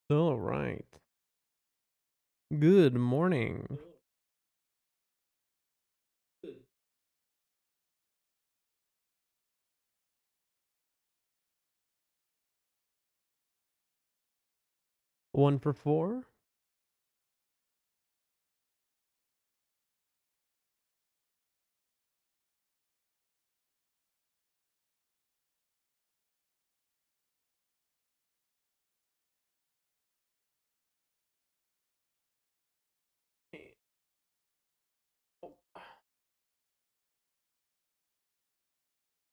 All right. Good morning. One for four.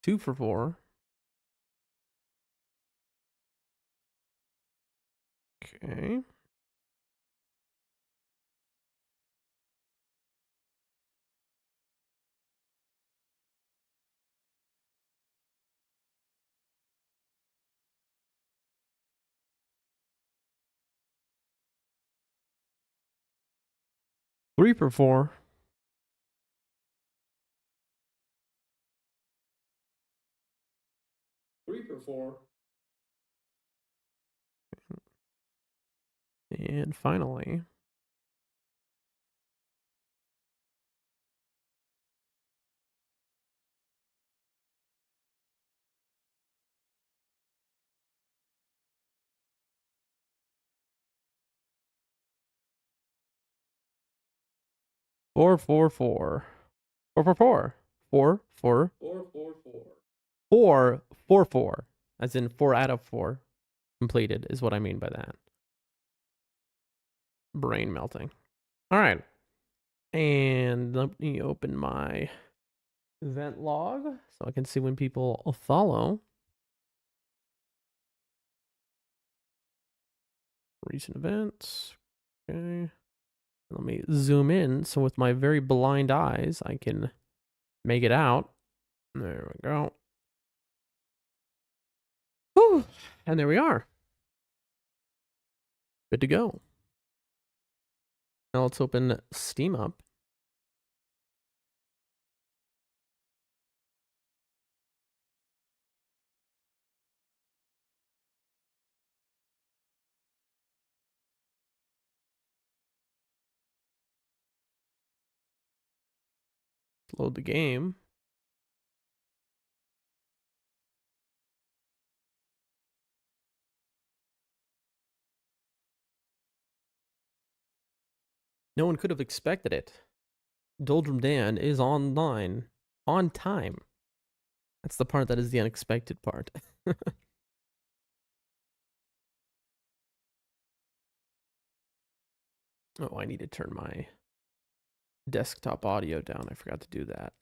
Two for four. Okay. Three for four. And finally, 4 4 4. 4 4 4. 4 4 4 4. As in 4 out of 4 completed is what I mean by that. Brain melting. All right. And let me open my event log so I can see when people follow. Recent events. Okay. Let me zoom in so with my very blind eyes I can make it out. There we go. Whew. And there we are. Good to go. Now let's open Steam up. Load the game. No one could have expected it. Doldrum Dan is online on time. That's the part that is the unexpected part. Oh, I need to turn my desktop audio down. I forgot to do that.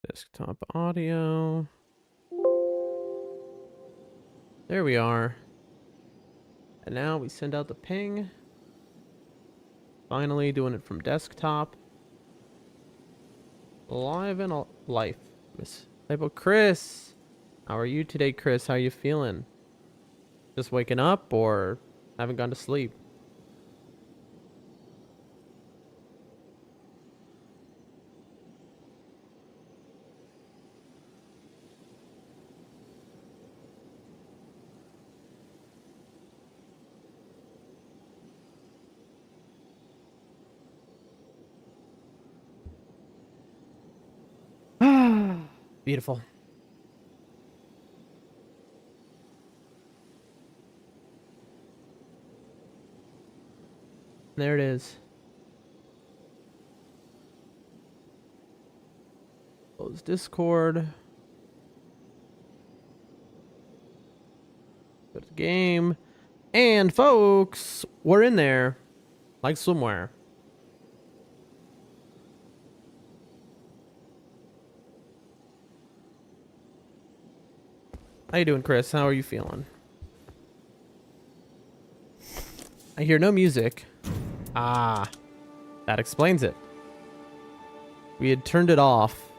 Desktop audio. There we are. And now we send out the ping. Finally doing it from desktop. Live in life. Miss Typo Chris. How are you today, Chris? How are you feeling? Just waking up or haven't gone to sleep? Beautiful. There it is. Close Discord. Go to the game. And folks, we're in there. Like somewhere. How you doing, Chris? How are you feeling? I hear no music. Ah, that explains it. We had turned it off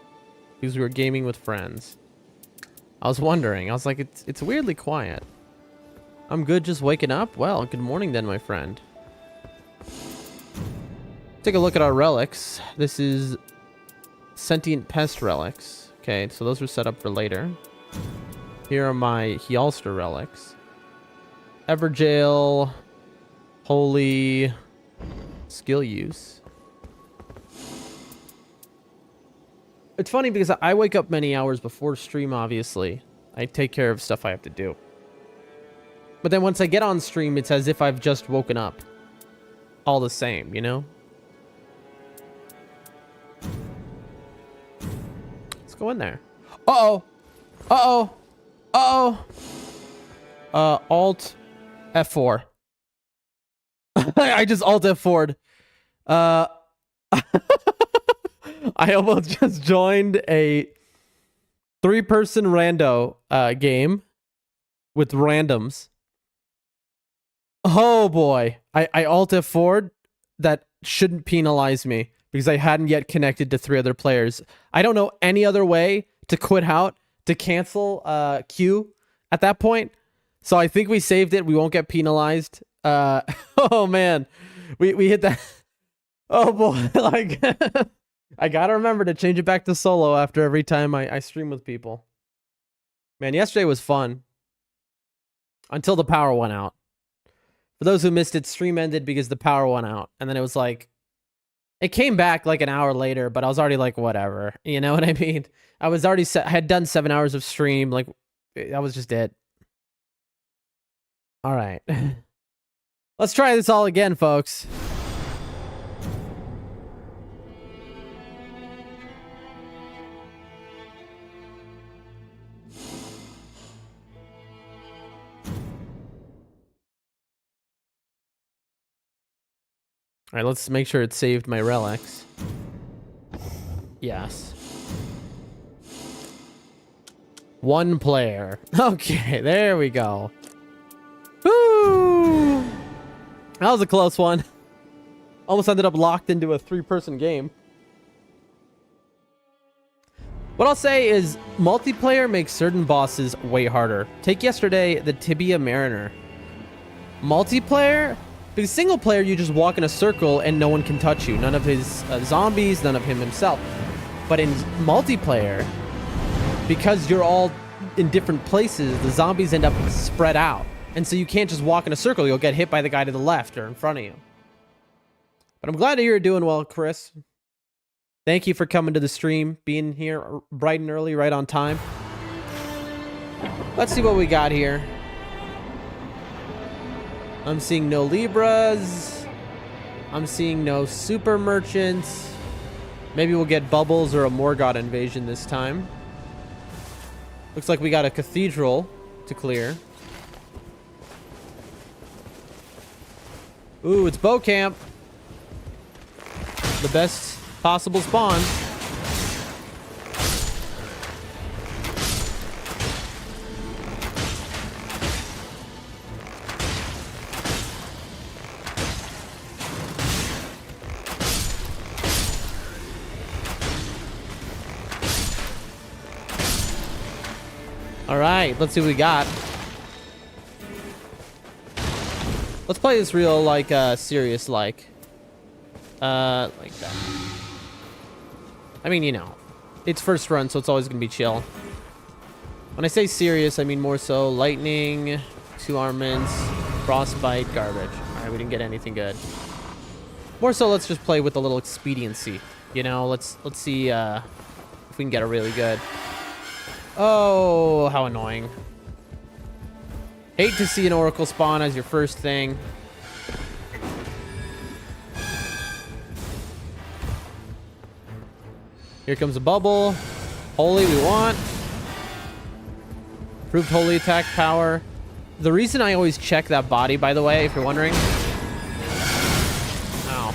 because we were gaming with friends. I was wondering. I was like, it's weirdly quiet. I'm good just waking up? Well, good morning then, my friend. Take a look at our relics. This is sentient pest relics. Okay, so those are set up for later. Here are my Heolstor relics. Everjail, holy, skill use. It's funny because I wake up many hours before stream, obviously. I take care of stuff I have to do. But then once I get on stream, it's as if I've just woken up. All the same, you know? Let's go in there. Uh-oh. Uh-oh. Uh-oh. Alt F4. I just Alt F4'd. I almost just joined a 3-person rando game with randoms. Oh boy. I Alt F4'd. That shouldn't penalize me because I hadn't yet connected to 3 other players. I don't know any other way to quit out, to cancel queue at that point. So I think we saved it. We won't get penalized. Oh man. We hit that. Oh boy. Like I gotta remember to change it back to solo after every time I stream with people. Man, yesterday was fun. Until the power went out. For those who missed it, stream ended because the power went out. And then it was like... It came back like an hour later, but I was already like, whatever. You know what I mean? I was already... I had done 7 hours of stream. Like, that was just it. Alright. Let's try this all again, folks. All right, let's make sure it saved my relics. Yes. 1 player. Okay, there we go. Woo! That was a close one. Almost ended up locked into a 3-person game. What I'll say is multiplayer makes certain bosses way harder. Take yesterday, the Tibia Mariner. Multiplayer... Because single player, you just walk in a circle and no one can touch you. None of his zombies, none of him himself. But in multiplayer, because you're all in different places, the zombies end up spread out. And so you can't just walk in a circle. You'll get hit by the guy to the left or in front of you. But I'm glad to hear you're doing well, Chris. Thank you for coming to the stream, being here bright and early, right on time. Let's see what we got here. I'm seeing no Libras. I'm seeing no super merchants. Maybe we'll get bubbles or a Morgott invasion this time. Looks like we got a cathedral to clear. Ooh, it's bow camp. The best possible spawn. All right, let's see what we got. Let's play this real, like, serious, like that. I mean, you know, it's first run, so it's always gonna be chill. When I say serious, I mean more so lightning, 2 armaments, frostbite, garbage. All right, we didn't get anything good. More so, let's just play with a little expediency. You know, let's see if we can get a really good. Oh, how annoying. Hate to see an Oracle spawn as your first thing. Here comes a bubble. Holy we want. Improved holy attack power. The reason I always check that body, by the way, if you're wondering. Ow.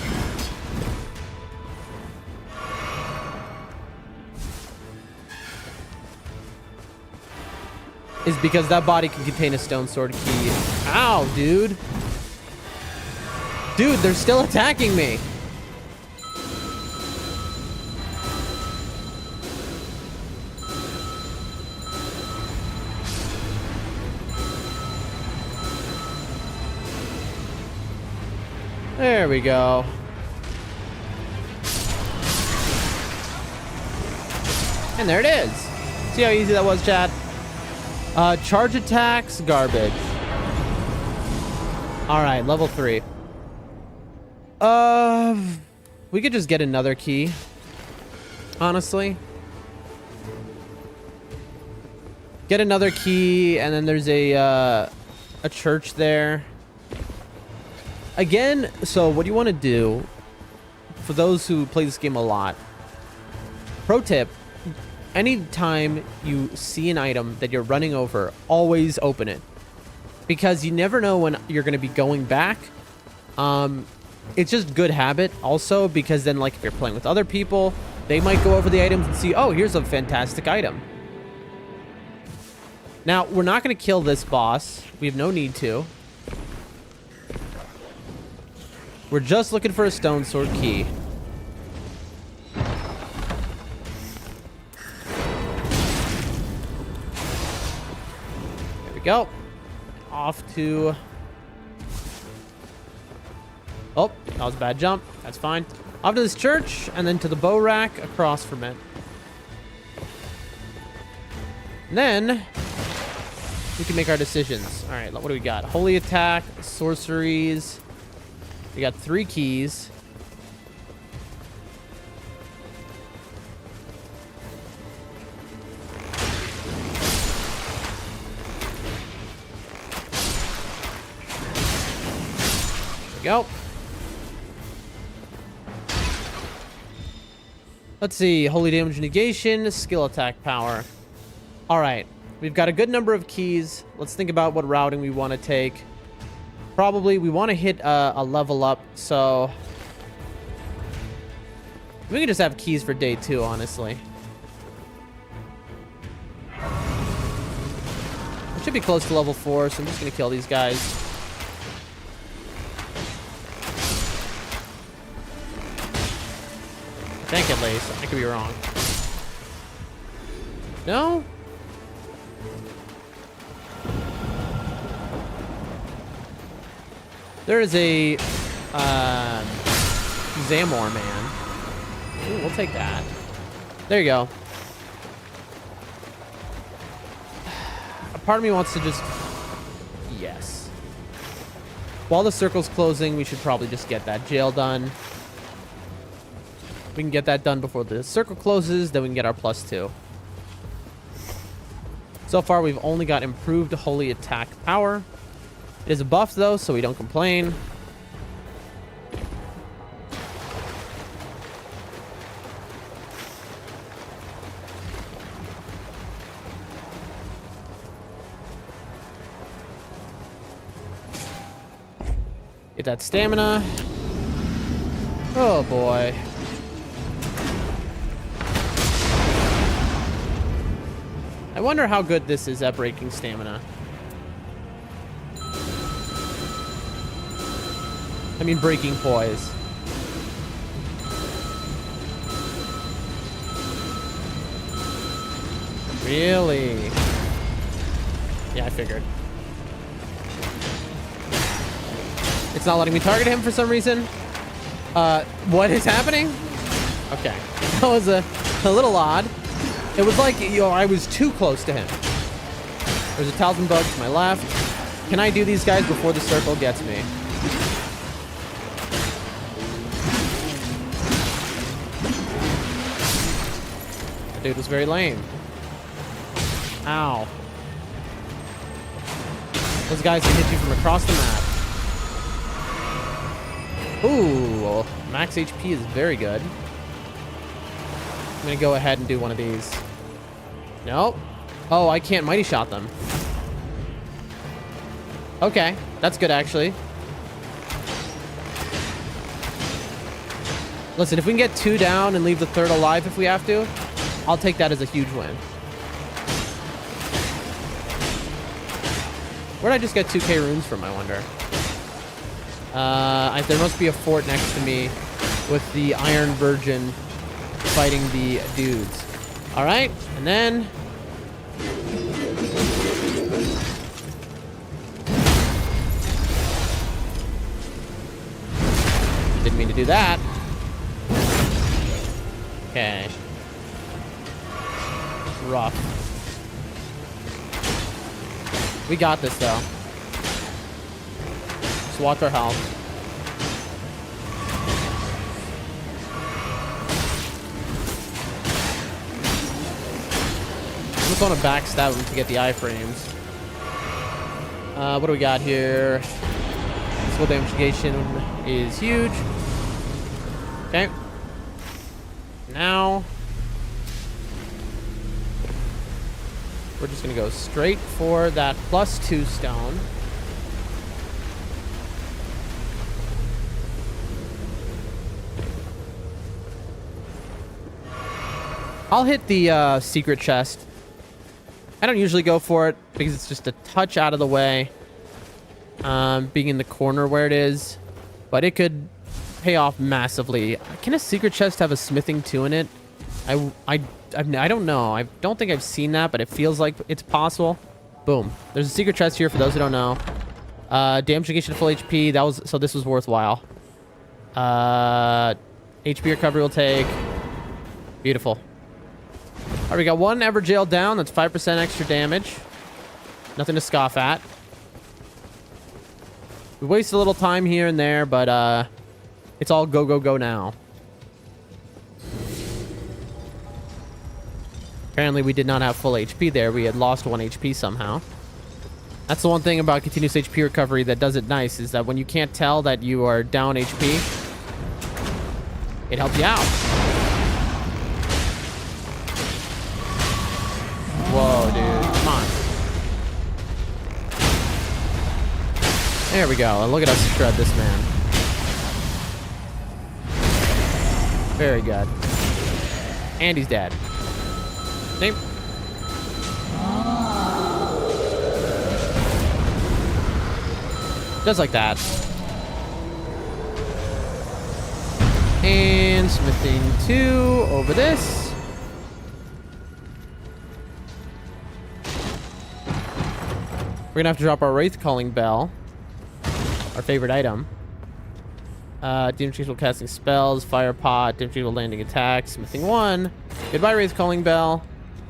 Is because that body can contain a stone sword key. Ow, dude. Dude, they're still attacking me. There we go. And there it is. See how easy that was, chat? Charge attacks, garbage. All right, level 3. We could just get another key. Honestly. Get another key, and then there's a church there. Again, so what you want to do, for those who play this game a lot, pro tip, anytime you see an item that you're running over, always open it. Because you never know when you're going to be going back. It's just good habit also, because then like if you're playing with other people, they might go over the items and see, oh, here's a fantastic item. Now, we're not going to kill this boss. We have no need to. We're just looking for a stone sword key. There we go. Off to... Oh, that was a bad jump. That's fine. Off to this church, and then to the bow rack across from it. And then we can make our decisions. All right, what do we got? Holy attack, sorceries. We got 3 keys. There we go. Let's see. Holy damage negation, skill attack power. All right. We've got a good number of keys. Let's think about what routing we want to take. Probably we want to hit a level up, so we can just have keys for day 2, honestly. I should be close to level 4, so I'm just going to kill these guys. I think at least. I could be wrong. No? There is a Zamor man. Ooh, we'll take that. There you go. A part of me wants to just... Yes. While the circle's closing, we should probably just get that jail done. We can get that done before the circle closes, then we can get our +2. So far, we've only got improved holy attack power. It is a buff, though, so we don't complain. Get that stamina. Oh, boy. I wonder how good this is at breaking stamina. I mean, breaking poise. Really? Yeah, I figured. It's not letting me target him for some reason. What is happening? Okay. That was a little odd. It was like, you know, I was too close to him. There's a talisman bug to my left. Can I do these guys before the circle gets me? That dude was very lame. Ow. Those guys can hit you from across the map. Ooh, max HP is very good. I'm gonna go ahead and do one of these. Nope. Oh, I can't mighty shot them. Okay, that's good actually. Listen, if we can get 2 down and leave the 3rd alive if we have to, I'll take that as a huge win. Where'd I just get 2k runes from, I wonder? There must be a fort next to me with the Iron Virgin fighting the dudes. All right, and then... mean to do that. Okay. Rough. We got this, though. Just watch our health. I just want to backstab him to get the iframes. What do we got here? Physical damage negation is huge. Okay. Now we're just gonna go straight for that +2 stone. I'll hit the secret chest. I don't usually go for it because it's just a touch out of the way, being in the corner where it is, but it could pay off massively. Can a secret chest have a smithing 2 in it? I don't know. I don't think I've seen that, but it feels like it's possible. Boom. There's a secret chest here for those who don't know. Damage negation full HP. So this was worthwhile. HP recovery will take. Beautiful. All right, we got 1 Everjail down. That's 5% extra damage. Nothing to scoff at. We wasted a little time here and there, but it's all go, go, go now. Apparently, we did not have full HP there. We had lost 1 HP somehow. That's the one thing about continuous HP recovery that does it nice, is that when you can't tell that you are down HP, it helps you out. Whoa, dude. Come on. There we go. And look at us shred this man. Very good. And he's dead. Name. Just like that. And smithing 2 over this. We're gonna have to drop our Wraith Calling Bell, our favorite item. Demon Changeable casting spells, Fire Pot, Demon Changeable landing attacks, smithing 1. Goodbye, Wraith Calling Bell.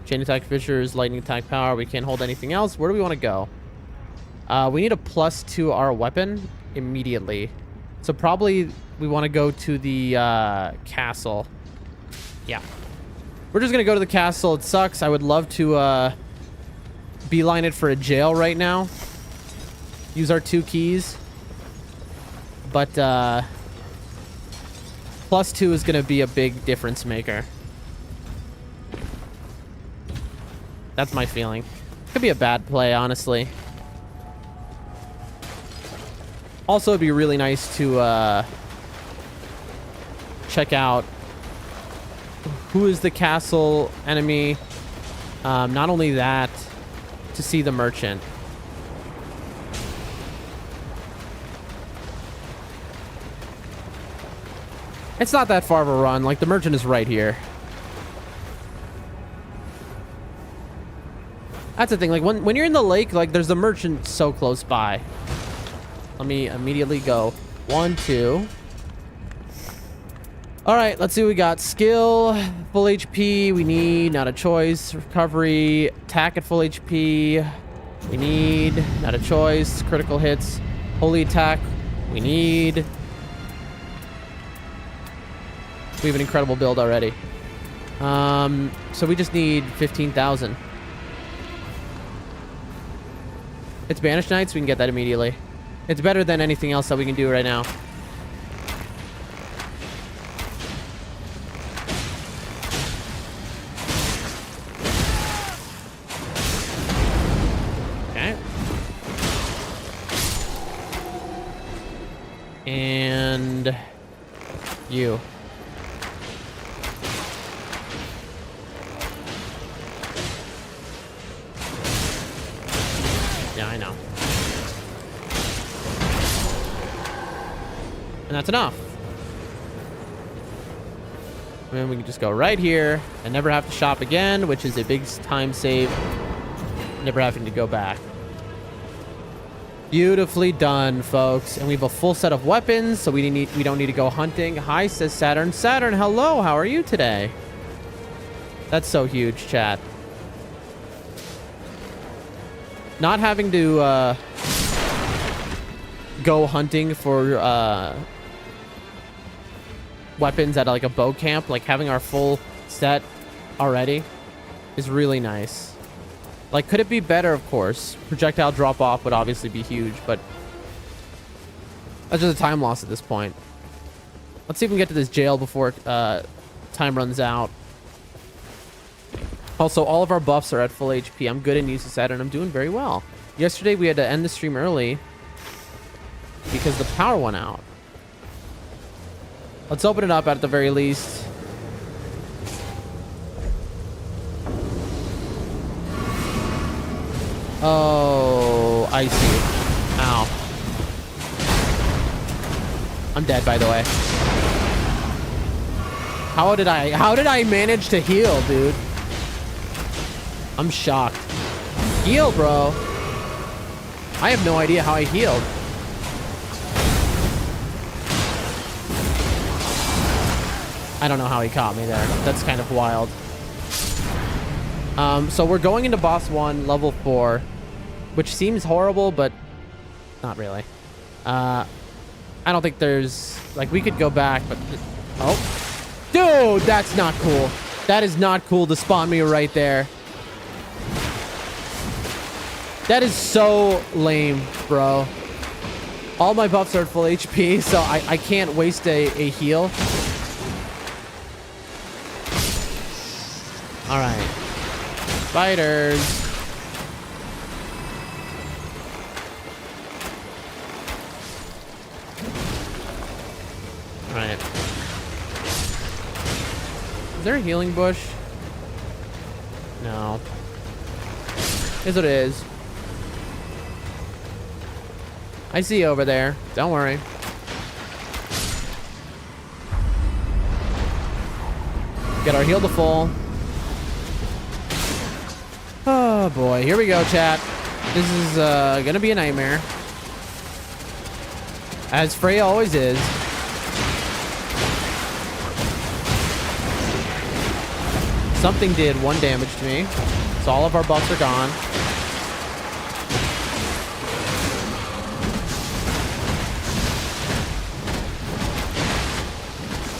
Chain attack fissures, lightning attack power. We can't hold anything else. Where do we want to go? We need a +2 our weapon immediately. So probably we want to go to the castle. Yeah. We're just gonna go to the castle. It sucks. I would love to beeline it for a jail right now. Use our 2 keys. But +2 is gonna be a big difference maker. That's my feeling. Could be a bad play, honestly. Also, it'd be really nice to check out who is the castle enemy. Not only that, to see the merchant. It's not that far of a run. Like, the merchant is right here. That's the thing. Like, when you're in the lake, like, there's the merchant so close by. Let me immediately go. 1, 2. All right, let's see what we got. Skill, full HP. We need, not a choice. Recovery, attack at full HP. We need, not a choice. Critical hits, holy attack. We need. We have an incredible build already. So we just need 15,000. It's Banished Knights. We can get that immediately. It's better than anything else that we can do right now. Okay. And you. Yeah, I know. And that's enough. And then we can just go right here and never have to shop again, which is a big time save. Never having to go back. Beautifully done, folks. And we have a full set of weapons, so we don't need to go hunting. Hi, says Saturn. Saturn, hello. How are you today? That's so huge, chat. Not having to go hunting for weapons at like a bow camp, like having our full set already is really nice. Like, could it be better? Of course. Projectile drop off would obviously be huge, but that's just a time loss at this point. Let's see if we can get to this jail before time runs out. Also, all of our buffs are at full HP. I'm good in use of Saturn. I'm doing very well. Yesterday, we had to end the stream early because the power went out. Let's open it up at the very least. Oh, I see. Ow. I'm dead, by the way. How did I manage to heal, dude? I'm shocked. Heal, bro. I have no idea how I healed. I don't know how he caught me there. That's kind of wild. So we're going into boss 1, level 4, which seems horrible, but not really. I don't think there's... Like, we could go back, but... Oh. Dude, that's not cool. That is not cool to spawn me right there. That is so lame, bro. All my buffs are at full HP, so I can't waste a heal. All right. Spiders. All right. Is there a healing bush? No. Here's what it is. I see you over there. Don't worry. Get our heal to full. Oh boy, here we go, chat. This is gonna be a nightmare. As Freya always is. Something did 1 damage to me. So all of our buffs are gone.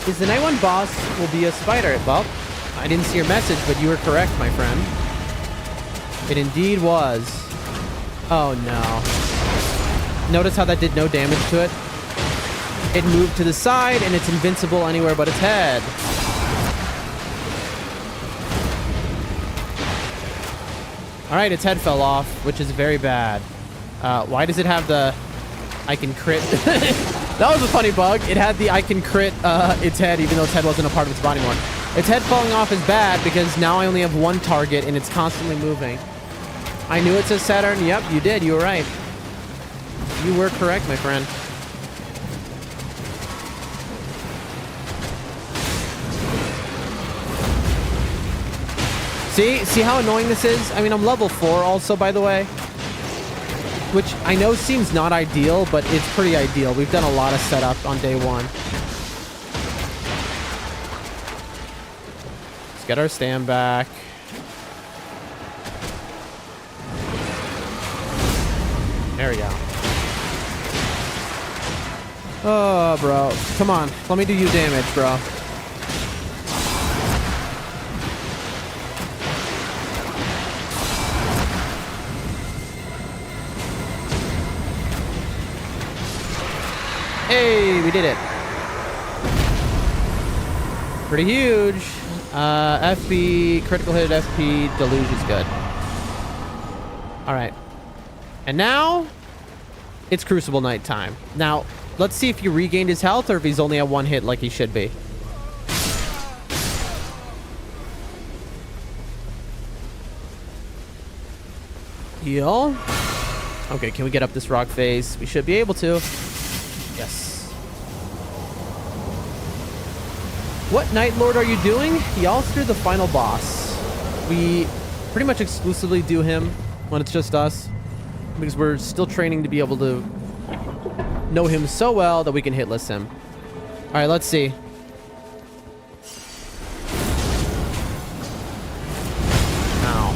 Is the night 1 boss will be a spider? Well, I didn't see your message, but you were correct, my friend. It indeed was. Oh no. Notice how that did no damage to it? It moved to the side and it's invincible anywhere but its head. Alright, its head fell off, which is very bad. Why does it have the I can crit? That was a funny bug. It had the I can crit its head even though its head wasn't a part of its body anymore. Its head falling off is bad because now I only have 1 target and it's constantly moving. I knew it says Saturn. Yep, you did. You were right. You were correct, my friend. See how annoying this is? I mean, I'm level 4 also, by the way. Which I know seems not ideal, but it's pretty ideal. We've done a lot of setup on day 1. Let's get our stand back. There we go. Oh, bro. Come on. Let me do you damage, bro. Hey, we did it. Pretty huge. FP, critical hit, FP, deluge is good. All right. And now, it's Crucible Night time. Now, let's see if he regained his health or if he's only at 1 hit like he should be. Heal. Okay, can we get up this rock face? We should be able to. Yes. What Night Lord are you doing? Heolstor, the final boss. We pretty much exclusively do him when it's just us. because we're still training to be able to know him so well that we can hitless him. All right, let's see. Ow.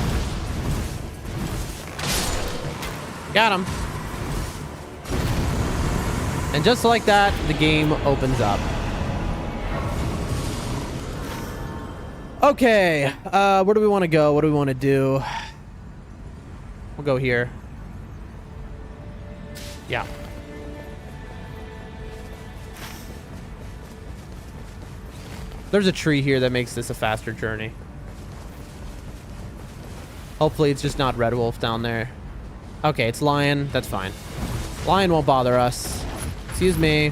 Got him. And just like that, the game opens up. Okay, where do we want to go? What do we want to do? We'll go here. Yeah. There's a tree here that makes this a faster journey. Hopefully it's just not Red Wolf down there. Okay, it's Lion. That's fine. Lion won't bother us. Excuse me.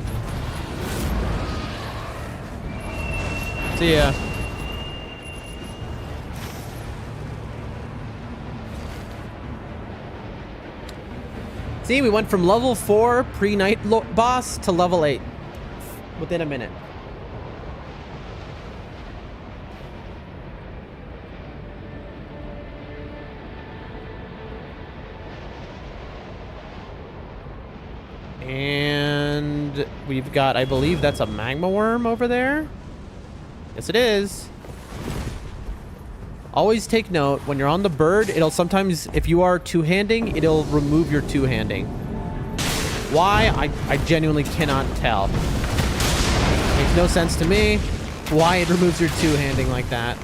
See ya. See, we went from level 4 pre-night boss to level 8 within a minute. And we've got, I believe that's a magma worm over there. Yes, it is. Always take note, when you're on the bird, it'll sometimes, if you are two-handing, it'll remove your two-handing. Why? I genuinely cannot tell. Makes no sense to me why it removes your two-handing like that.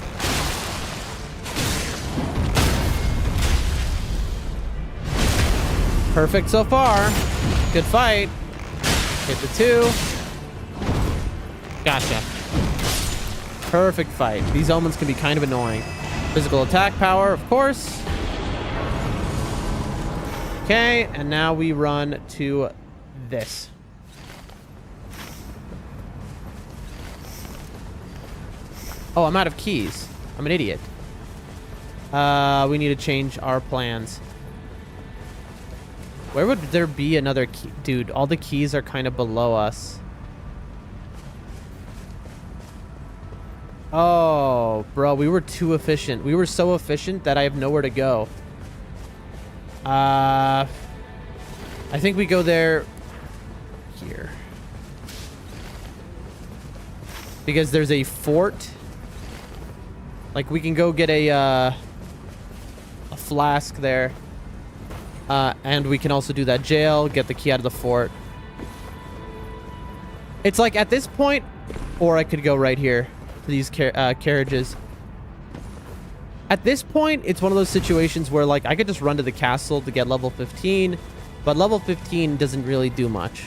Perfect so far. Good fight. Hit the 2. Gotcha. Perfect fight. These omens can be kind of annoying. Physical attack power, of course. Okay, and now we run to this. Oh, I'm out of keys. I'm an idiot. We need to change our plans. Where would there be another key? Dude, all the keys are kind of below us. Oh, bro, we were too efficient. We were so efficient that I have nowhere to go. I think we go there here. Because there's a fort. Like, we can go get a flask there. And we can also do that jail, get the key out of the fort. It's like at this point, or I could go right here to these carriages. At this point, it's one of those situations where like I could just run to the castle to get level 15, but level 15 doesn't really do much.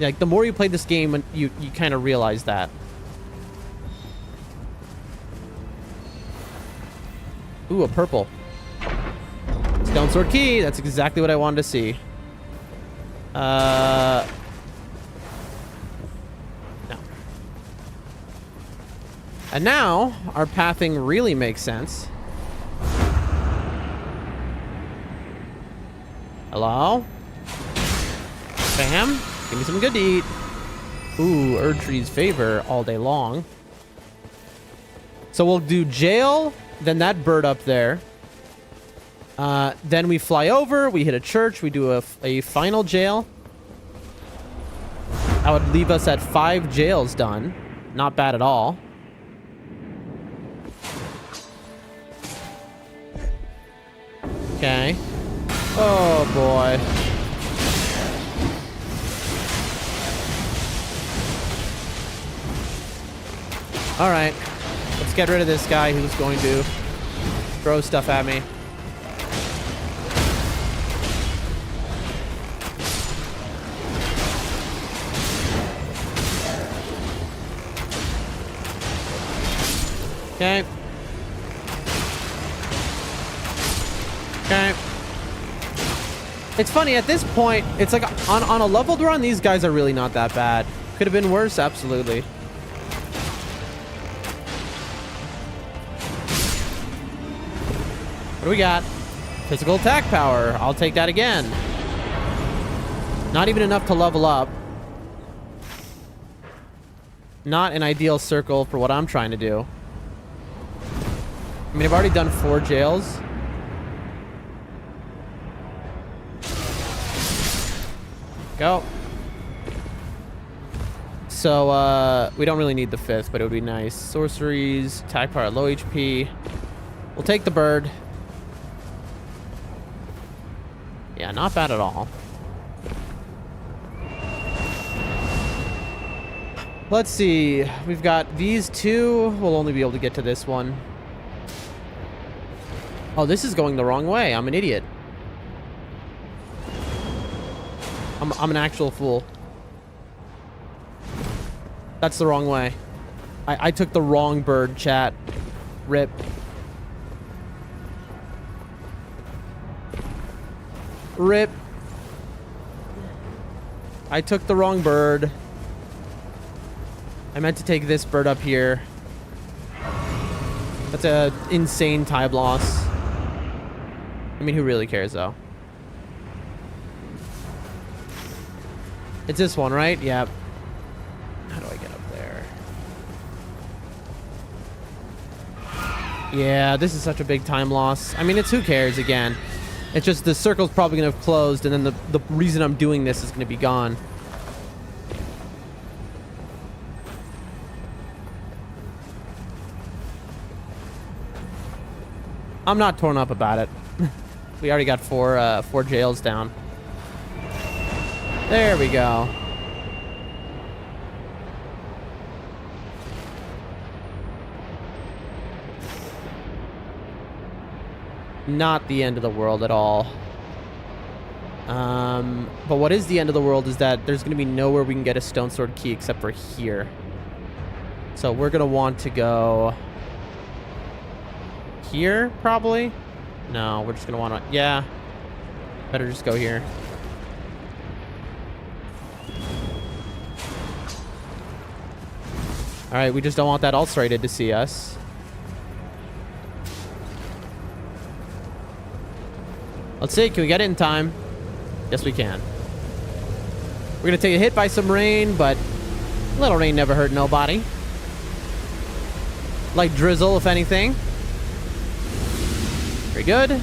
Like the more you play this game, you kind of realize that. Ooh, a purple. Stone sword key. That's exactly what I wanted to see. No. And now our pathing really makes sense. Hello? Bam. Give me some good to eat. Ooh, Erdtree's favor all day long. So we'll do jail, then that bird up there. Then we fly over, we hit a church, we do a final jail. That would leave us at 5 jails done. Not bad at all. Okay. Oh boy. All right. Let's get rid of this guy who's going to throw stuff at me. Okay. Okay. It's funny, at this point, it's like on a leveled run, these guys are really not that bad. Could have been worse, absolutely. What do we got? Physical attack power. I'll take that again. Not even enough to level up. Not an ideal circle for what I'm trying to do. I mean, I've already done 4 jails. Go. So, we don't really need the 5th, but it would be nice. Sorceries, attack power, low HP. We'll take the bird. Yeah, not bad at all. Let's see. We've got these 2. We'll only be able to get to this one. Oh, this is going the wrong way. I'm an idiot. I'm an actual fool. That's the wrong way. I took the wrong bird, chat. Rip. Rip. I took the wrong bird. I meant to take this bird up here. That's a insane time loss. I mean, who really cares, though? It's this one, right? Yeah. How do I get up there? Yeah, this is such a big time loss. I mean, it's who cares again. It's just the circle's probably going to have closed, and then the reason I'm doing this is going to be gone. I'm not torn up about it. We already got four jails down. There we go. Not the end of the world at all. But what is the end of the world is that there's going to be nowhere we can get a stone sword key except for here. So we're going to want to go here, probably. No, we're just going to want to... Yeah. Better just go here. Alright, we just don't want that ulcerated to see us. Let's see, can we get it in time? Yes, we can. We're gonna take a hit by some rain, but a little rain never hurt nobody. Like drizzle, if anything. Very good.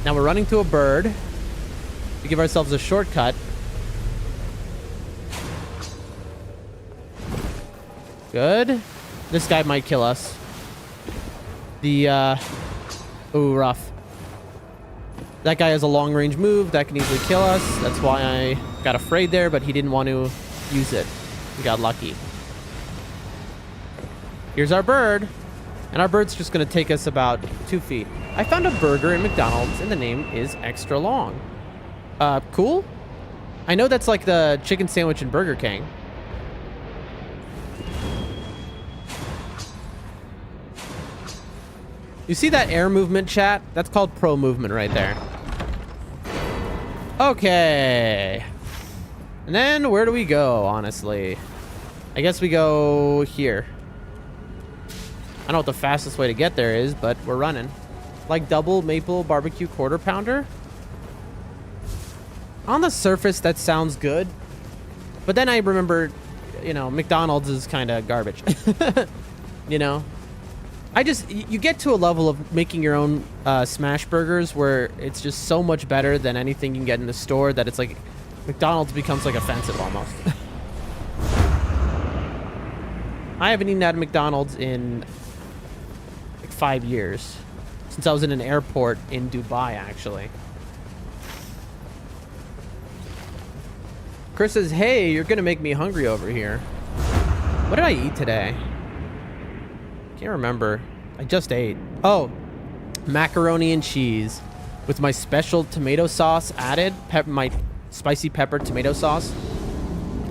Now we're running to a bird to give ourselves a shortcut. Good. This guy might kill us. Ooh, rough. That guy has a long-range move that can easily kill us. That's why I got afraid there, but he didn't want to use it. We got lucky. Here's our bird. And our bird's just going to take us about 2 feet. I found a burger in McDonald's, and the name is Extra Long. Cool? I know that's like the chicken sandwich in Burger King. You see that air movement, chat? That's called pro movement right there. Okay. And then where do we go, honestly? I guess we go here. I don't know what the fastest way to get there is, but we're running. Like double maple barbecue quarter pounder? On the surface, that sounds good. But then I remember, you know, McDonald's is kind of garbage. You know? You get to a level of making your own smash burgers where it's just so much better than anything you can get in the store that it's like McDonald's becomes like offensive almost. I haven't eaten at McDonald's in like 5 years. Since I was in an airport in Dubai, actually. Chris says, hey, you're going to make me hungry over here. What did I eat today? Can't remember. I just ate. Oh, macaroni and cheese with my special tomato sauce added. My spicy pepper tomato sauce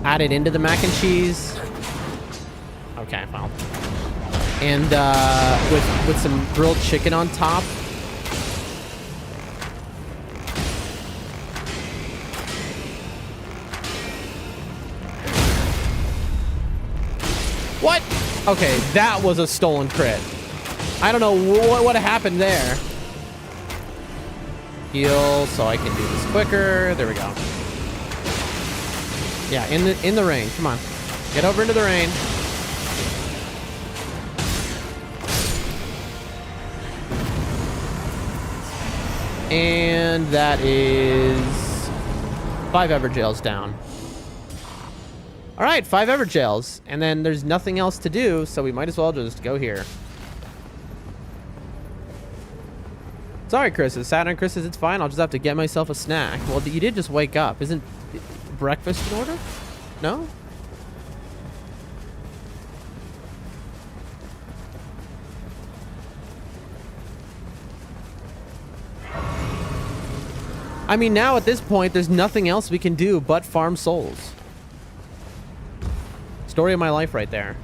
added into the mac and cheese. Okay, well. And with some grilled chicken on top. What? Okay, that was a stolen crit. I don't know what happened there. Heal so I can do this quicker. There we go. Yeah, in the rain. Come on. Get over into the rain. And that is 5 Everjails down. All right, 5 Everjails. And then there's nothing else to do, so we might as well just go here. Sorry, Chris's. Saturn Chris's, it's fine. I'll just have to get myself a snack. Well, you did just wake up. Isn't breakfast in order? No? I mean, now at this point, there's nothing else we can do but farm souls. Story of my life right there.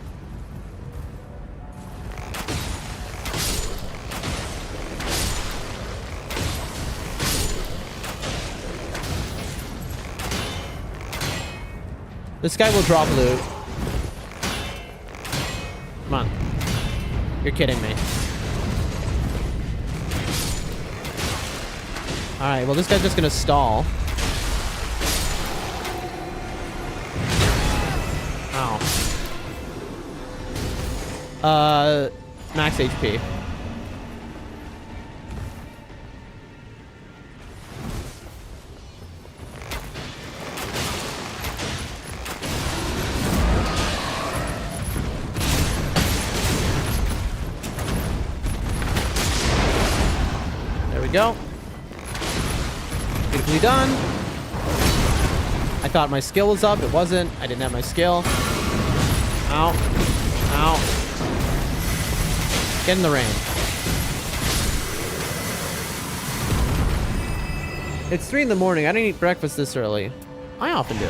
This guy will drop loot. Come on. You're kidding me. Alright, well this guy's just gonna stall. Ow. Max HP. There we go. Beautifully done. I thought my skill was up. It wasn't. I didn't have my skill. Ow. Ow. Get in the rain. It's 3 in the morning. I didn't eat breakfast this early. I often do.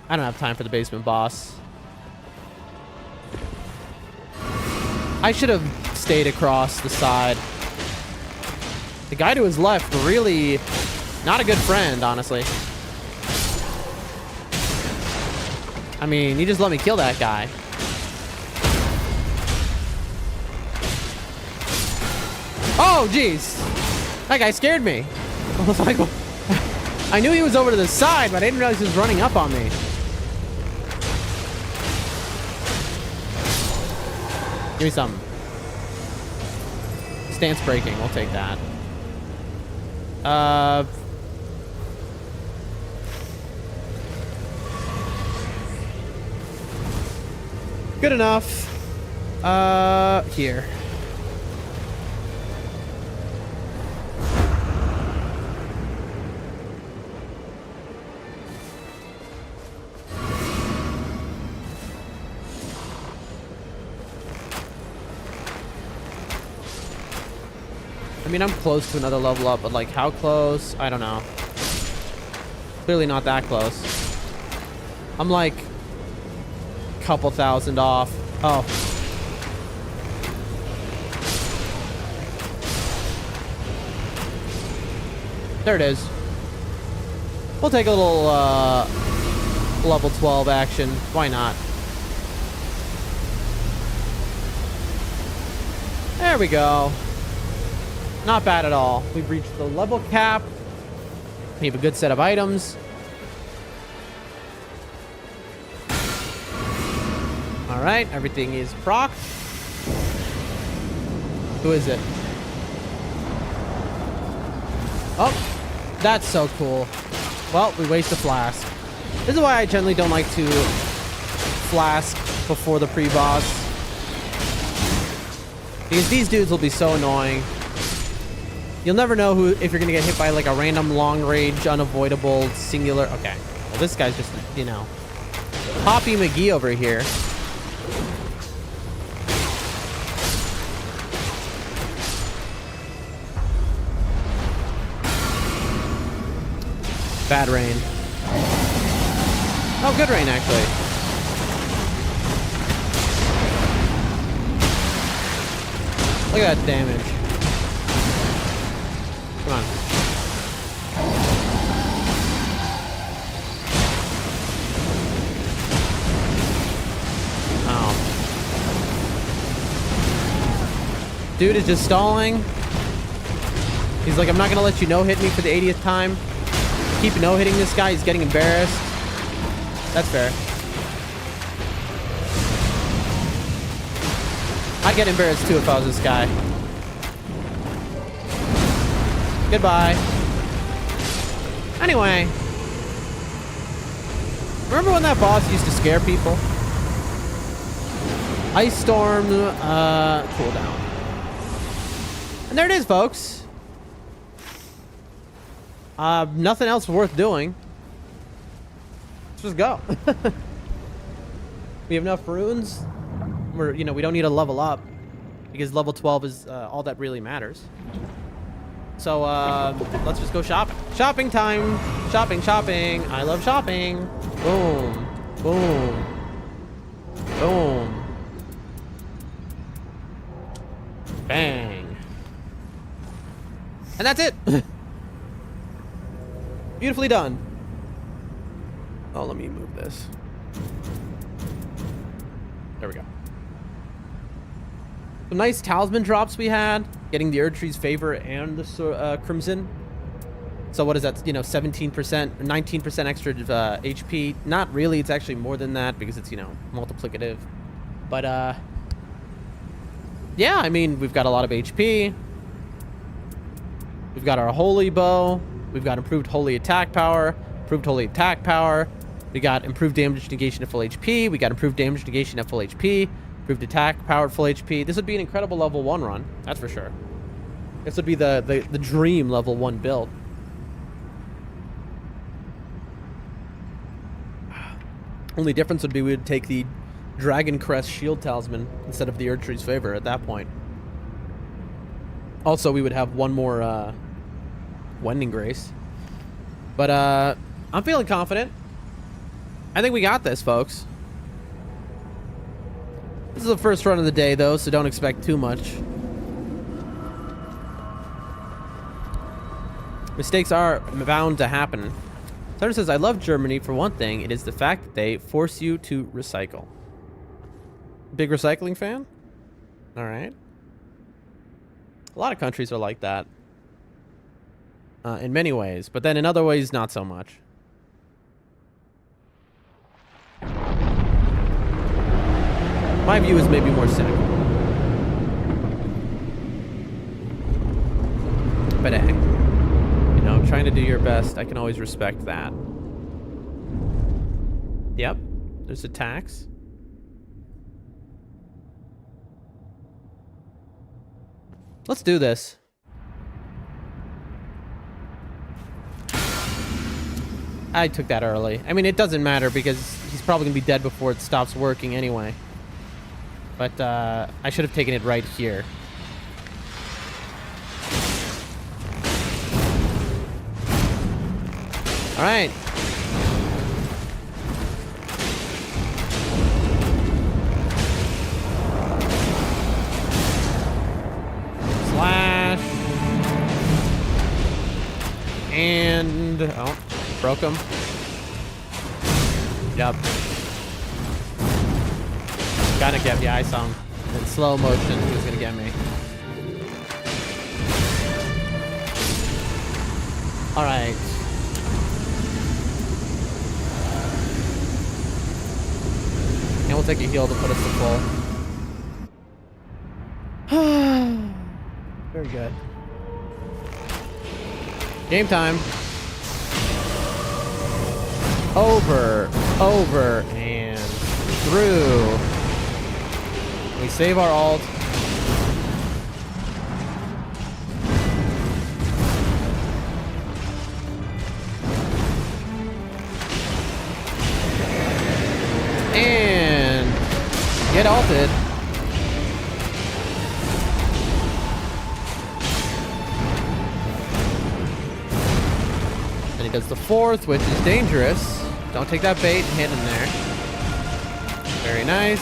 I don't have time for the basement boss. I should have stayed across the side. The guy to his left, really not a good friend, honestly. I mean, he just let me kill that guy. Oh, jeez. That guy scared me. I was like, I knew he was over to the side, but I didn't realize he was running up on me. Give me something. Stance breaking. We'll take that. Good enough. Here. I mean, I'm close to another level up, but like how close? I don't know. Clearly not that close. I'm like a couple thousand off. Oh. There it is. We'll take a little level 12 action. Why not? There we go. Not bad at all. We've reached the level cap. We have a good set of items. All right, everything is proc. Who is it? Oh, that's so cool. Well, we waste a flask. This is why I generally don't like to flask before the pre-boss. Because these dudes will be so annoying. You'll never know who if you're gonna get hit by like a random long range, unavoidable, singular. Okay. Well, this guy's just, you know, Poppy McGee over here. Bad rain. Oh, good rain actually. Look at that damage. Come on. Oh. Dude is just stalling. He's like, I'm not gonna let you no-hit me for the 80th time. Keep no-hitting this guy, he's getting embarrassed. That's fair. I'd get embarrassed too if I was this guy. Goodbye. Anyway. Remember when that boss used to scare people? Ice Storm, cooldown. And there it is, folks. Nothing else worth doing. Let's just go. We have enough runes. We don't need to level up because level 12 is all that really matters. So let's just go shopping. Shopping time. Shopping. I love shopping. Boom. Boom. Boom. Bang. And that's it. Beautifully done. Oh, let me move this. There we go. Some nice talisman drops we had. Getting the Erdtree's Favor and the Crimson. So what is that? 17%, 19% extra HP. Not really. It's actually more than that because it's, multiplicative. But, yeah, I mean, we've got a lot of HP. We've got our Holy Bow. We've got improved Holy Attack Power. Improved Holy Attack Power. We got improved damage negation at full HP. We got improved damage negation at full HP. Improved attack power at full HP. This would be an incredible level 1 run. That's for sure. This would be the dream level 1 build. Only difference would be we would take the Dragon Crest Shield Talisman instead of the Erdtree's Favor at that point. Also, we would have one more Wending Grace. But I'm feeling confident. I think we got this, folks. This is the first run of the day, though, so don't expect too much. Mistakes are bound to happen. Sarah says, I love Germany for one thing. It is the fact that they force you to recycle. Big recycling fan? All right. A lot of countries are like that. In many ways, but then in other ways, not so much. My view is maybe more cynical. But hey, trying to do your best, I can always respect that. Yep, there's a tax. Let's do this. I took that early. I mean, it doesn't matter because he's probably going to be dead before it stops working anyway. But I should have taken it right here. All right. Slash. And, oh, broke him. Yep. Gotta get me. I saw him in slow motion. He was gonna get me. All right. And we'll take a heal to put us to full. Very good. Game time. Over, and through. We save our ult. And get ulted. Then he does the fourth, which is dangerous. Don't take that bait and hit him there. Very nice.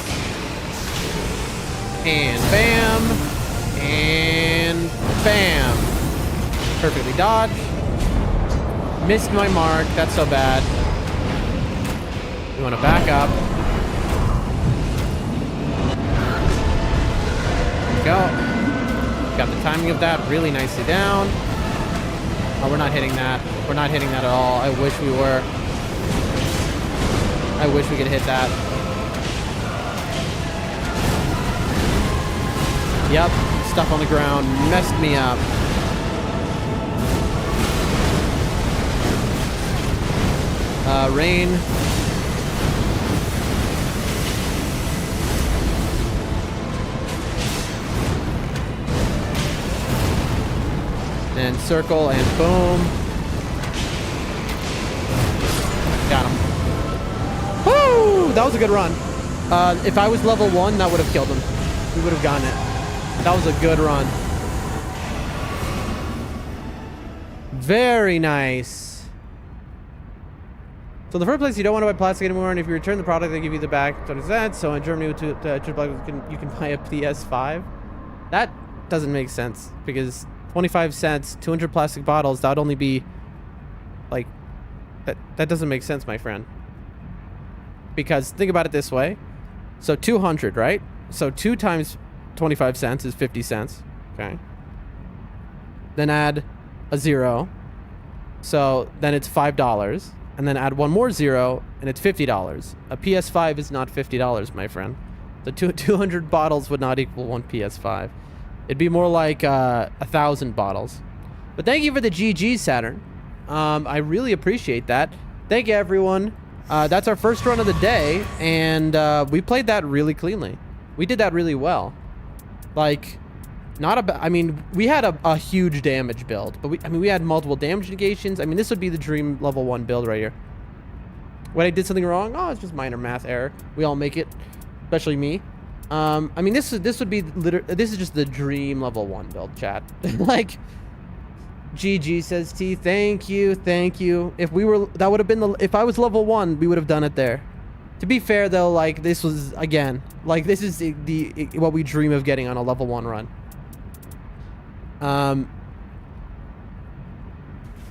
And bam. And bam. Perfectly dodged. Missed my mark. That's so bad. We want to back up. There we go. Got the timing of that really nicely down. Oh, we're not hitting that. We're not hitting that at all. I wish we were. I wish we could hit that. Yep, stuff on the ground messed me up. Rain. And circle and boom. Got him. Woo! That was a good run. If I was level 1, that would have killed him. We would have gotten it. That was a good run. Very nice. So in the first place, you don't want to buy plastic anymore, and if you return the product, they give you the back 20 cents. So in Germany, you can buy a PS5. That doesn't make sense, because 25 cents, 200 plastic bottles, that would only be, like, that doesn't make sense, my friend. Because think about it this way. So 200, right? So 2 times 25 cents is 50 cents. Okay. Then add a 0. So then it's $5. And then add one more 0, and it's $50. A PS5 is not $50, my friend. The 200 bottles would not equal one PS5. It'd be more like 1,000 bottles. But thank you for the GG, Saturn. I really appreciate that. Thank you, everyone. That's our first run of the day, and we played that really cleanly. We did that really well. Like, I mean, we had a huge damage build, but we had multiple damage negations. I mean, this would be the dream level 1 build right here. When I did something wrong, oh, it's just minor math error. We all make it, especially me. I mean, this would be this is just the dream level 1 build, chat. Like, GG says T. Thank you. If that would have been if I was level 1, we would have done it there. To be fair though, like, this was, again, like, this is what we dream of getting on a level 1 run.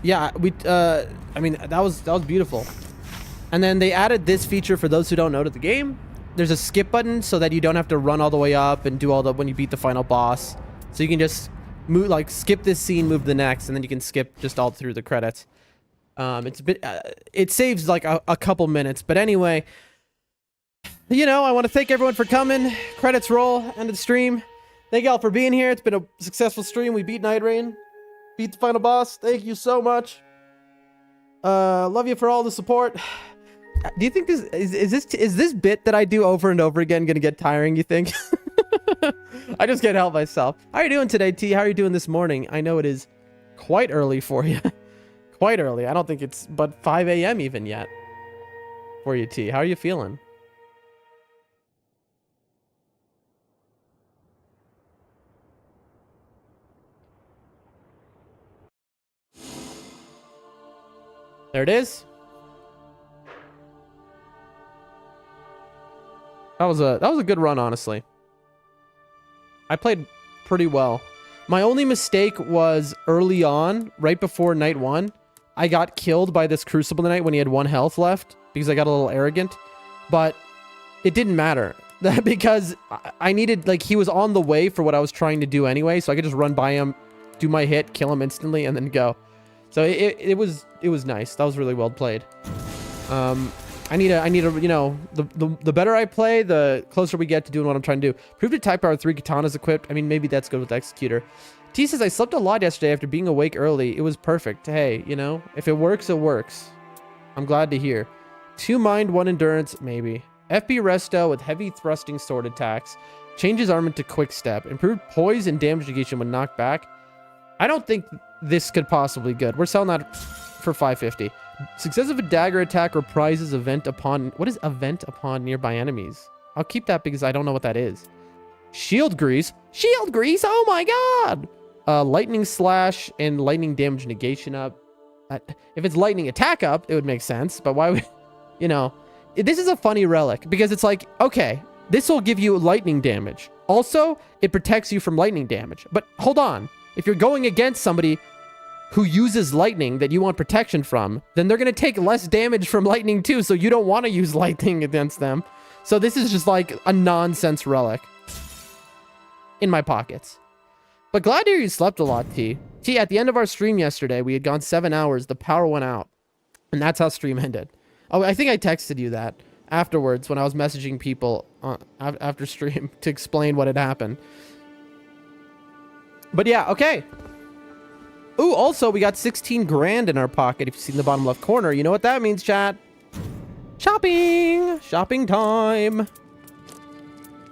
Yeah, I mean, that was beautiful. And then they added this feature for those who don't know to the game. There's a skip button so that you don't have to run all the way up and do all the when you beat the final boss. So you can just move, like, skip this scene, move to the next, and then you can skip just all through the credits. It's a bit, it saves like a couple minutes, but anyway, you know, I want to thank everyone for coming. Credits roll, end of the stream. Thank y'all for being here. It's been a successful stream. We beat Nightreign, beat the final boss. Thank you so much. Love you for all the support. Do you think this is this bit that I do over and over again gonna get tiring, you think? I just can't help myself. How are you doing today, T? How are you doing this morning? I know it is quite early for you. Quite early. I don't think it's but 5 a.m. even yet for you, T. How are you feeling? There it is. That was a good run, honestly. I played pretty well. My only mistake was early on, right before night 1. I got killed by this Crucible Knight when he had 1 health left because I got a little arrogant. But it didn't matter because I needed, like, he was on the way for what I was trying to do anyway, so I could just run by him, do my hit, kill him instantly, and then go. So it was nice. That was really well played. I need a, you know, the better I play, the closer we get to doing what I'm trying to do. Prove to Type Power 3 katanas equipped. I mean, maybe that's good with Executor. T says, I slept a lot yesterday after being awake early. It was perfect. Hey, you know, if it works, it works. I'm glad to hear. 2 mind, 1 endurance, maybe. FB Resto with heavy thrusting sword attacks. Changes armament to quick step. Improved poise and damage negation when knocked back. I don't think this could possibly be good. We're selling that for $550. Success of a dagger attack reprises event upon... What is event upon nearby enemies? I'll keep that because I don't know what that is. Shield grease? Shield grease? Oh my god! Lightning slash and lightning damage negation up. If it's lightning attack up, it would make sense. But why would... You know... This is a funny relic because it's like, okay, this will give you lightning damage. Also, it protects you from lightning damage. But hold on. If you're going against somebody who uses lightning that you want protection from, then they're going to take less damage from lightning too, so you don't want to use lightning against them. So this is just like a nonsense relic in my pockets. But glad to hear you slept a lot, T. T, at the end of our stream yesterday, we had gone 7 hours, the power went out, and that's how stream ended. Oh, I think I texted you that afterwards when I was messaging people after stream to explain what had happened. But yeah, okay. Ooh, also, we got 16 grand in our pocket. If you see in the bottom left corner, you know what that means, chat. Shopping! Shopping time!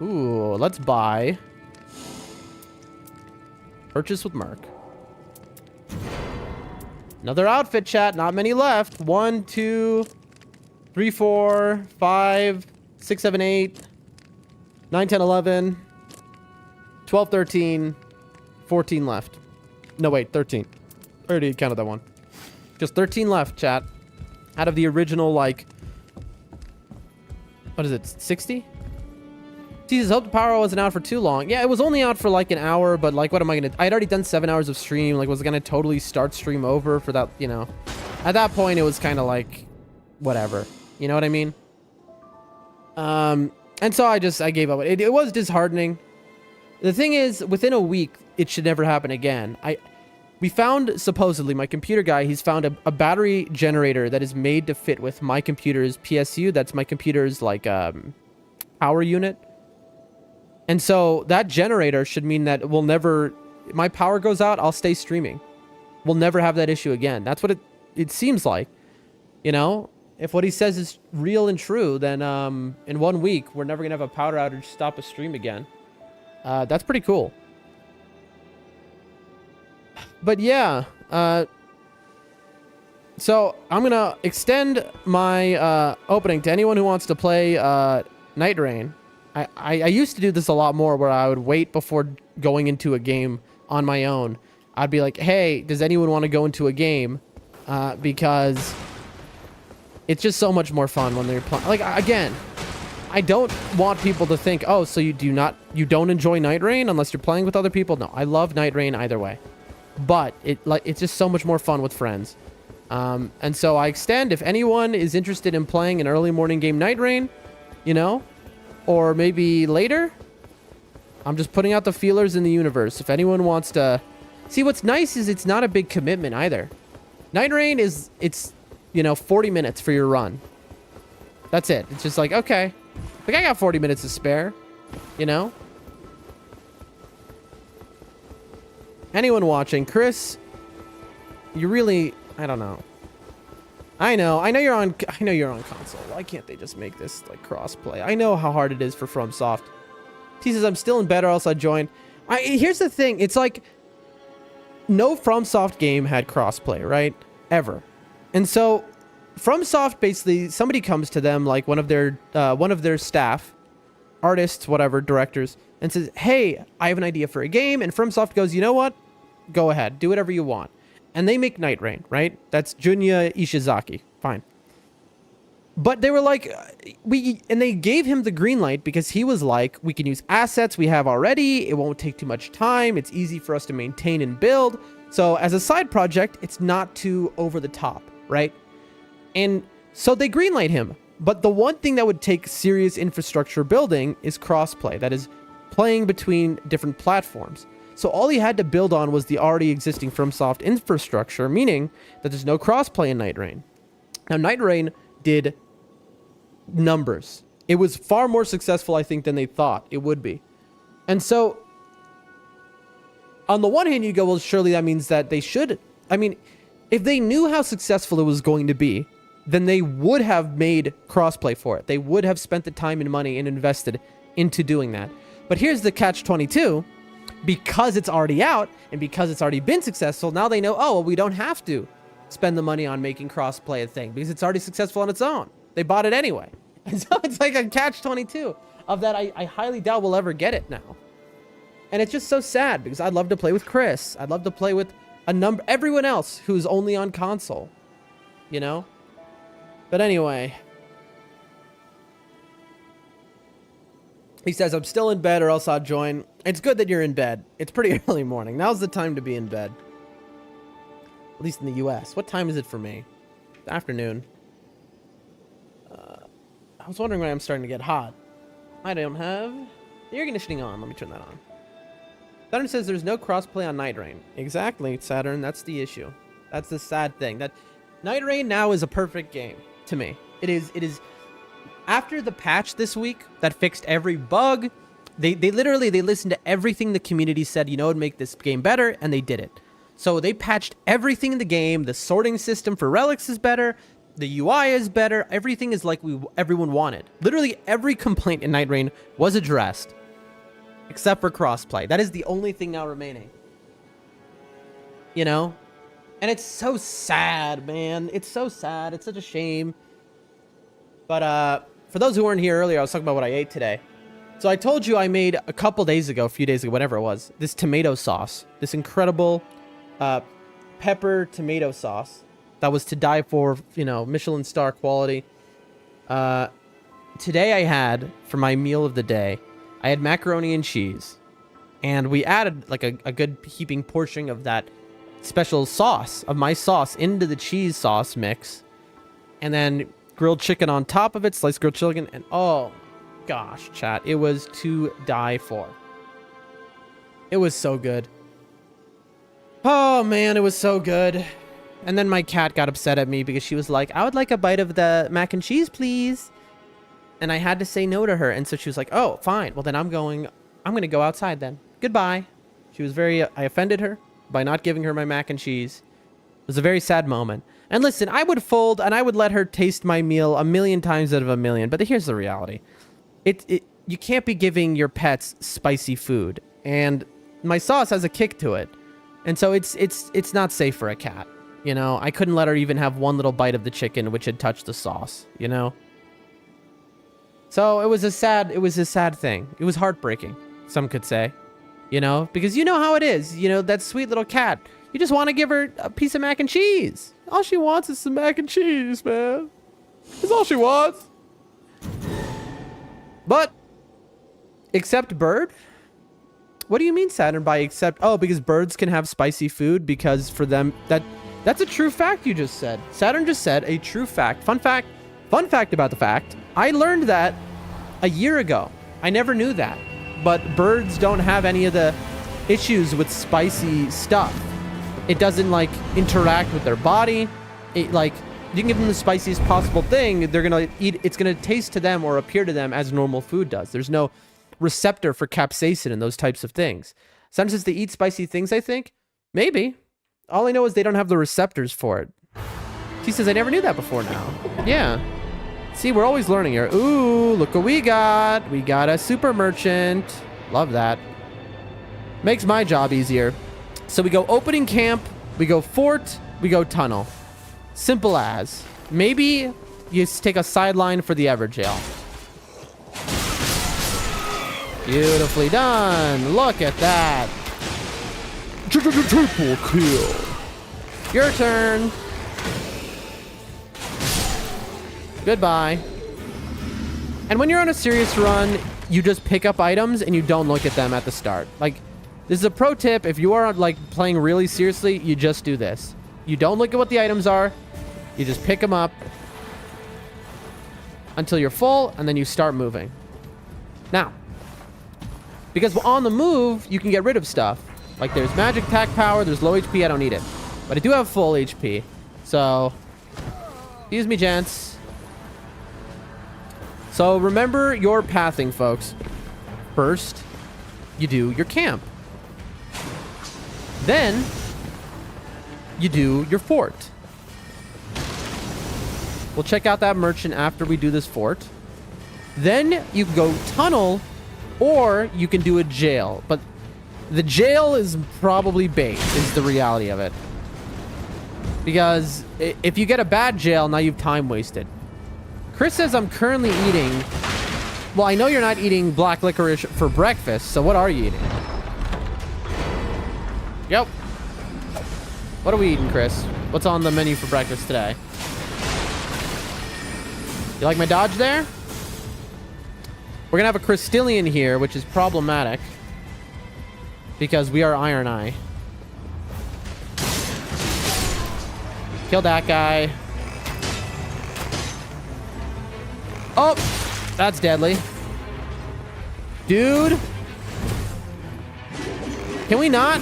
Ooh, let's buy. Purchase with Mark. Another outfit, chat. Not many left. 1, 2, 3, 4, 5, 6, 7, 8, 9, 10, 11, 12, 13, 14 left. No, wait, 13. I already counted that one. Just 13 left, chat. Out of the original, like... What is it, 60? Jesus, hope the power wasn't out for too long. Yeah, it was only out for like an hour, but like, what am I gonna... I'd already done 7 hours of stream. Like, was I gonna totally start stream over for that, you know? At that point, it was kind of like... Whatever. You know what I mean? And so I gave up. It was disheartening. The thing is, within a week, it should never happen again. We found, supposedly, my computer guy, he's found a battery generator that is made to fit with my computer's PSU. That's my computer's, like, power unit. And so that generator should mean that we'll never... My power goes out, I'll stay streaming. We'll never have that issue again. That's what it seems like. You know? If what he says is real and true, then in 1 week, we're never going to have a power outage stop a stream again. That's pretty cool. But yeah, so I'm going to extend my opening to anyone who wants to play Nightreign. I used to do this a lot more, where I would wait before going into a game on my own. I'd be like, hey, does anyone want to go into a game? Because it's just so much more fun when they're playing. Like, again, I don't want people to think, oh, so you don't enjoy Nightreign unless you're playing with other people. No, I love Nightreign either way. But it's just so much more fun with friends. And so I extend, if anyone is interested in playing an early morning game Nightreign, you know, or maybe later, I'm just putting out the feelers in the universe. If anyone wants to... See, what's nice is it's not a big commitment either. Nightreign it's, you know, 40 minutes for your run. That's it. It's just like, okay. Like, I got 40 minutes to spare, you know? Anyone watching, Chris, you really... I don't know. I know you're on console. Why can't they just make this like cross-play? I know how hard it is for FromSoft. He says, I'm still in bed or else I joined. Here's the thing. It's like, no FromSoft game had crossplay, right? Ever. And so FromSoft, basically, somebody comes to them, like one of their staff, artists, whatever, directors, and says, hey, I have an idea for a game. And FromSoft goes, you know what? Go ahead. Do whatever you want. And they make Nightreign, right? That's Junya Ishizaki. Fine. But they were like, and they gave him the green light because he was like, we can use assets we have already. It won't take too much time. It's easy for us to maintain and build. So as a side project, it's not too over the top, right? And so they greenlight him. But the one thing that would take serious infrastructure building is crossplay. That is playing between different platforms. So all he had to build on was the already existing FromSoft infrastructure, meaning that there's no crossplay in Nightreign. Now, Nightreign did numbers. It was far more successful, I think, than they thought it would be. And so, on the one hand, you go, well, surely that means that they should... I mean, if they knew how successful it was going to be, then they would have made crossplay for it. They would have spent the time and money and invested into doing that. But here's the catch-22. Because it's already out, and because it's already been successful, now they know, oh, well, we don't have to spend the money on making crossplay a thing, because it's already successful on its own. They bought it anyway. And so it's like a catch-22 of that. I highly doubt we'll ever get it now. And it's just so sad, because I'd love to play with Chris. I'd love to play with everyone else who's only on console, you know? But anyway... He says, I'm still in bed or else I'll join. It's good that you're in bed. It's pretty early morning. Now's the time to be in bed. At least in the US. What time is it for me? It's afternoon. I was wondering why I'm starting to get hot. I don't have the air conditioning on. Let me turn that on. Saturn says there's no crossplay on Nightreign. Exactly, Saturn. That's the issue. That's the sad thing. That Nightreign now is a perfect game to me. It is... After the patch this week that fixed every bug, They literally, they listened to everything the community said, you know, would make this game better, and they did it. So they patched everything in the game. The sorting system for relics is better. The UI is better. Everything is like everyone wanted. Literally every complaint in Nightreign was addressed, except for crossplay. That is the only thing now remaining. You know? And it's so sad, man. It's so sad. It's such a shame. But for those who weren't here earlier, I was talking about what I ate today. So I told you I made a few days ago, whatever it was, this tomato sauce. This incredible pepper tomato sauce that was to die for, you know, Michelin star quality. Today I had, for my meal of the day, I had macaroni and cheese. And we added like a good heaping portion of that special sauce, of my sauce, into the cheese sauce mix. And then grilled chicken on top of it, sliced grilled chicken, and oh gosh, chat, it was to die for. It was so good. Oh man, it was so good. And then my cat got upset at me because she was like, I would like a bite of the mac and cheese, please. And I had to say no to her. And so she was like, oh, fine. Well, then I'm going to go outside then. Goodbye. She was I offended her by not giving her my mac and cheese. It was a very sad moment. And listen, I would fold and I would let her taste my meal 1,000,000 times out of 1,000,000. But here's the reality. You can't be giving your pets spicy food. And my sauce has a kick to it. And so it's not safe for a cat. You know, I couldn't let her even have one little bite of the chicken which had touched the sauce, you know? So it was a sad thing. It was heartbreaking, some could say. You know, because you know how it is. You know, that sweet little cat. You just want to give her a piece of mac and cheese. All she wants is some mac and cheese, man. That's all she wants. But, except bird? What do you mean, Saturn, by except? Oh, because birds can have spicy food because for them, that's a true fact you just said. Saturn just said a true fact. Fun fact about the fact. I learned that a year ago. I never knew that. But birds don't have any of the issues with spicy stuff. It doesn't like interact with their body. It like, you can give them the spiciest possible thing. They're going to eat. It's going to taste to them or appear to them as normal food does. There's no receptor for capsaicin and those types of things. Sometimes they eat spicy things, I think. Maybe. All I know is they don't have the receptors for it. She says, I never knew that before now. Yeah. See, we're always learning here. Ooh, look what we got. We got a super merchant. Love that. Makes my job easier. So we go opening camp, we go fort, we go tunnel. Simple as. Maybe you take a sideline for the Everjail. Beautifully done. Look at that. Triple kill. Your turn. Goodbye. And when you're on a serious run, you just pick up items and you don't look at them at the start. Like, this is a pro tip. If you are like playing really seriously, you just do this. You don't look at what the items are. You just pick them up until you're full, and then you start moving. Now, because on the move, you can get rid of stuff. Like there's magic attack power, there's low HP, I don't need it. But I do have full HP. So, excuse me, gents. So remember your pathing, folks. First, you do your camp. Then, you do your fort. We'll check out that merchant after we do this fort. Then you can go tunnel, or you can do a jail. But the jail is probably bait, is the reality of it. Because if you get a bad jail, now you've time wasted. Chris says I'm currently eating... Well, I know you're not eating black licorice for breakfast, so what are you eating? Yep. What are we eating, Chris? What's on the menu for breakfast today? You like my dodge there? We're gonna have a Crystallian here, which is problematic. Because we are Iron Eye. Kill that guy. Oh! That's deadly. Dude! Can we not?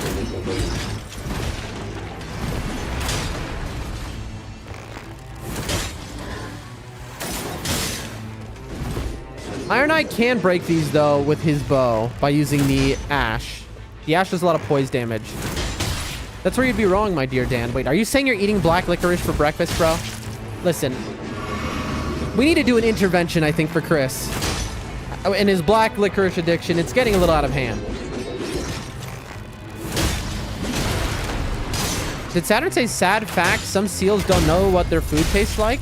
Iron Knight can break these, though, with his bow by using the ash. The ash does a lot of poise damage. That's where you'd be wrong, my dear Dan. Wait, are you saying you're eating black licorice for breakfast, bro? Listen, we need to do an intervention, I think, for Chris. In his black licorice addiction, it's getting a little out of hand. Did Saturn say sad fact? Some seals don't know what their food tastes like?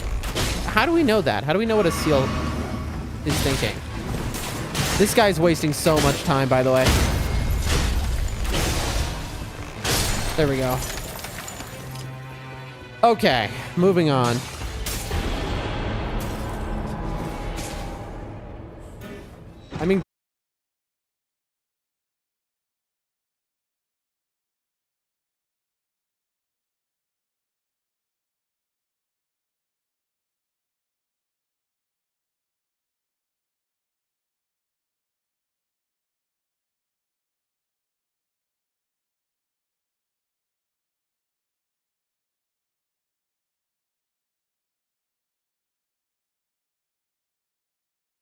How do we know that? How do we know what a seal is thinking? This guy's wasting so much time, by the way. There we go. Okay, moving on.